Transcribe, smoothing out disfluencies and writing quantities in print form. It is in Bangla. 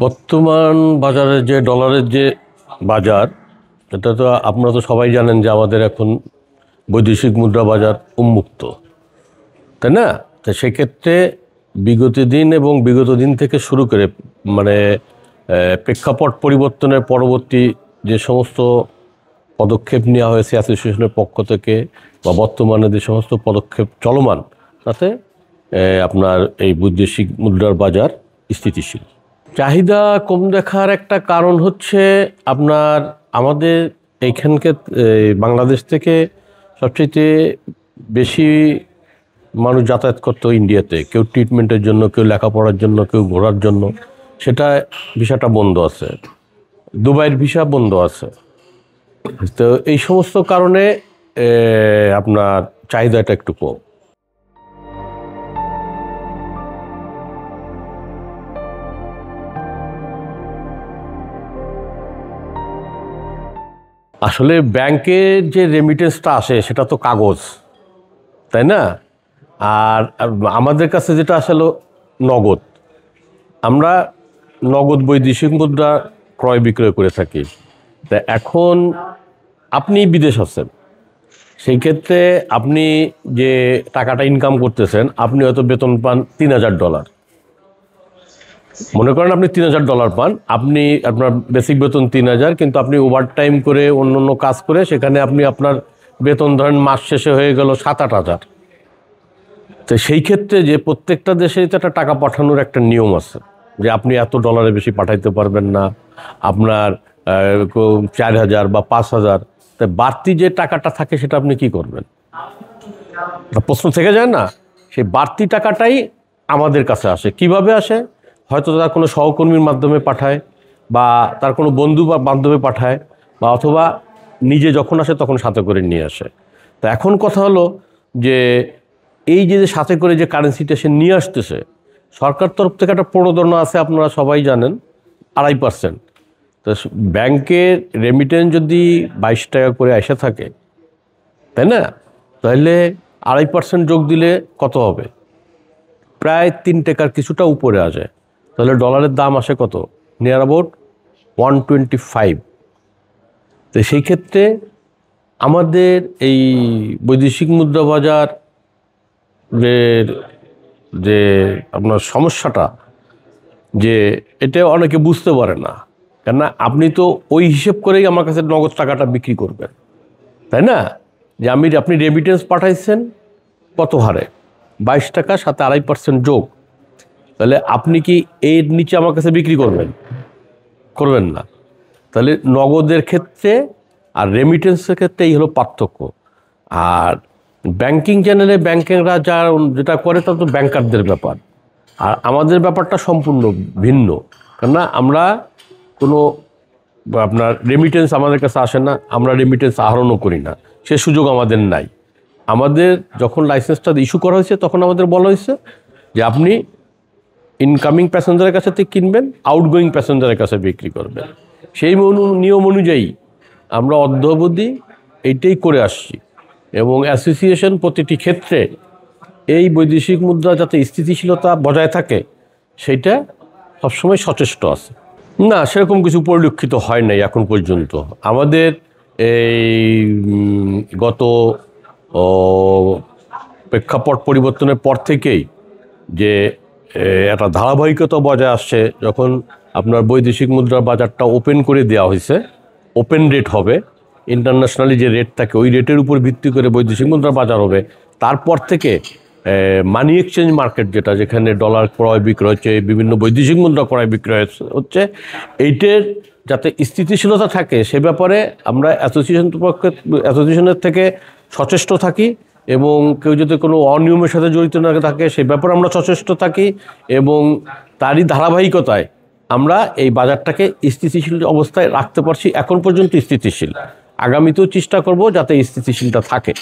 বর্তমান বাজারে যে ডলারের যে বাজার, এটা তো আপনারা তো সবাই জানেন যে আমাদের এখন বৈদেশিক মুদ্রা বাজার উন্মুক্ত, তাই না? তো সেক্ষেত্রে বিগত দিন এবং বিগত দিন থেকে শুরু করে প্রেক্ষাপট পরিবর্তনের পরবর্তী যে সমস্ত পদক্ষেপ নেওয়া হয়েছে অ্যাসোসিয়েশনের পক্ষ থেকে বা বর্তমানে যে সমস্ত পদক্ষেপ চলমান, তাতে আপনার এই বৈদেশিক মুদ্রার বাজার স্থিতিশীল। চাহিদা কম দেখার একটা কারণ হচ্ছে আপনার আমাদের এইখানকে বাংলাদেশ থেকে সবচেয়ে বেশি মানুষ যাতায়াত করতো ইন্ডিয়াতে, কেউ ট্রিটমেন্টের জন্য, কেউ লেখাপড়ার জন্য, কেউ ঘোরার জন্য। সেটা ভিসাটা বন্ধ আছে, দুবাইয়ের ভিসা বন্ধ আছে। তো এই সমস্ত কারণে আপনার চাহিদাটা একটু কম। আসলে ব্যাংকের যে রেমিটেন্সটা আসে সেটা তো কাগজ, তাই না? আর আমাদের কাছে যেটা আসলে নগদ, আমরা নগদ বৈদেশিক মুদ্রা ক্রয় বিক্রয় করে থাকি। তা এখন আপনি বিদেশ আছেন, সেই ক্ষেত্রে আপনি যে টাকাটা ইনকাম করতেছেন, আপনি হয়তো বেতন পান $3000। মনে করেন আপনি $3000 পান, আপনি আপনার বেসিক বেতন 3000, কিন্তু আপনি ওভার টাইম করে অন্য অন্য কাজ করে সেখানে আপনি আপনার বেতন ধরেন মাস শেষে হয়ে গেল 7-8 হাজার। তো সেই ক্ষেত্রে যে প্রত্যেকটা দেশেই তো একটা টাকা পাঠানোর একটা নিয়ম আছে যে আপনি এত ডলারের বেশি পাঠাইতে পারবেন না, আপনার 4000 বা 5000। তো বাড়তি যে টাকাটা থাকে সেটা আপনি কি করবেন? প্রশ্ন থেকে যায় না? সেই বাড়তি টাকাটাই আমাদের কাছে আসে। কিভাবে আসে? হয়তো তার কোনো সহকর্মীর মাধ্যমে পাঠায়, বা তার কোনো বন্ধু বা মাধ্যমে পাঠায়, বা অথবা নিজে যখন আসে তখন সাথে করে নিয়ে আসে। তো এখন কথা হলো যে এই যে সাথে করে যে কারেন্সিটা সে নিয়ে আসতেছে, সরকার তরফ থেকে একটা প্রণোদনা আছে, আপনারা সবাই জানেন, 2.5%। তো ব্যাংকের রেমিটেন্স যদি 22 টাকা করে এসে থাকে, তাই না, তাহলে 2.5% যোগ দিলে কত হবে? প্রায় 3 টাকার কিছুটা উপরে আসে। তাহলে ডলারের দাম আসে কত? Near about 125। তো সেই ক্ষেত্রে আমাদের এই বৈদেশিক মুদ্রা বাজার যে আপনার সমস্যাটা, যে এটা অনেকে বুঝতে পারে না। কেননা আপনি তো ওই হিসেব করেই আমার কাছে নগদ টাকাটা বিক্রি করবেন, তাই না? যে আপনি রেমিটেন্স পাঠাইছেন কত হারে? 22 টাকা, সাথে 2.5% যোগ। তাহলে আপনি কি এর নিচে আমার কাছে বিক্রি করবেন না। তাহলে নগদের ক্ষেত্রে আর রেমিটেন্সের ক্ষেত্রে এই হলো পার্থক্য। আর ব্যাংকিং চ্যানেলে ব্যাংকাররা যেটা করে তা তো ব্যাংকারদের ব্যাপার, আর আমাদের ব্যাপারটা সম্পূর্ণ ভিন্ন। কেননা আমরা কোনো আপনার রেমিটেন্স আমাদের কাছে আসে না, আমরা রেমিটেন্স আহরণও করি না, সে সুযোগ আমাদের নাই। আমাদের যখন লাইসেন্সটা ইস্যু করা হয়েছে তখন আমাদের বলা হয়েছে যে আপনি ইনকামিং প্যাসেঞ্জারের কাছে থেকে কিনবেন, আউটগোয়িং প্যাসেঞ্জারের কাছে বিক্রি করবেন। সেই নিয়ম অনুযায়ী আমরা অদ্যাবধি এইটাই করে আসছি, এবং অ্যাসোসিয়েশন প্রতিটি ক্ষেত্রে এই বৈদেশিক মুদ্রা যাতে স্থিতিশীলতা বজায় থাকে সেইটা সবসময় সচেষ্ট আছে। না, সেরকম কিছু পরিলক্ষিত হয় নাই এখন পর্যন্ত। আমাদের এই গত প্রেক্ষাপট পরিবর্তনের পর থেকেই যে একটা ধারাবাহিকতা বজায় আসছে। যখন আপনার বৈদেশিক মুদ্রার বাজারটা ওপেন করে দেওয়া হয়েছে, ওপেন রেট হবে, ইন্টারন্যাশনালি যে রেট থাকে ওই রেটের উপর ভিত্তি করে বৈদেশিক মুদ্রার বাজার হবে। তারপর থেকে মানি এক্সচেঞ্জ মার্কেট, যেখানে ডলার ক্রয় বিক্রয় হচ্ছে, বিভিন্ন বৈদেশিক মুদ্রা ক্রয় বিক্রয় হচ্ছে, এইটার যাতে স্থিতিশীলতা থাকে সে ব্যাপারে আমরা অ্যাসোসিয়েশনের থেকে সচেষ্ট থাকি, এবং কেউ যদি কোনো অনিয়মের সাথে জড়িত না থাকে সে ব্যাপারে আমরা সচেষ্ট থাকি, এবং তারই ধারাবাহিকতায় আমরা এই বাজারটাকে স্থিতিশীল অবস্থায় রাখতে পারছি। এখন পর্যন্ত স্থিতিশীল, আগামীতেও চেষ্টা করব যাতে স্থিতিশীলটা থাকে।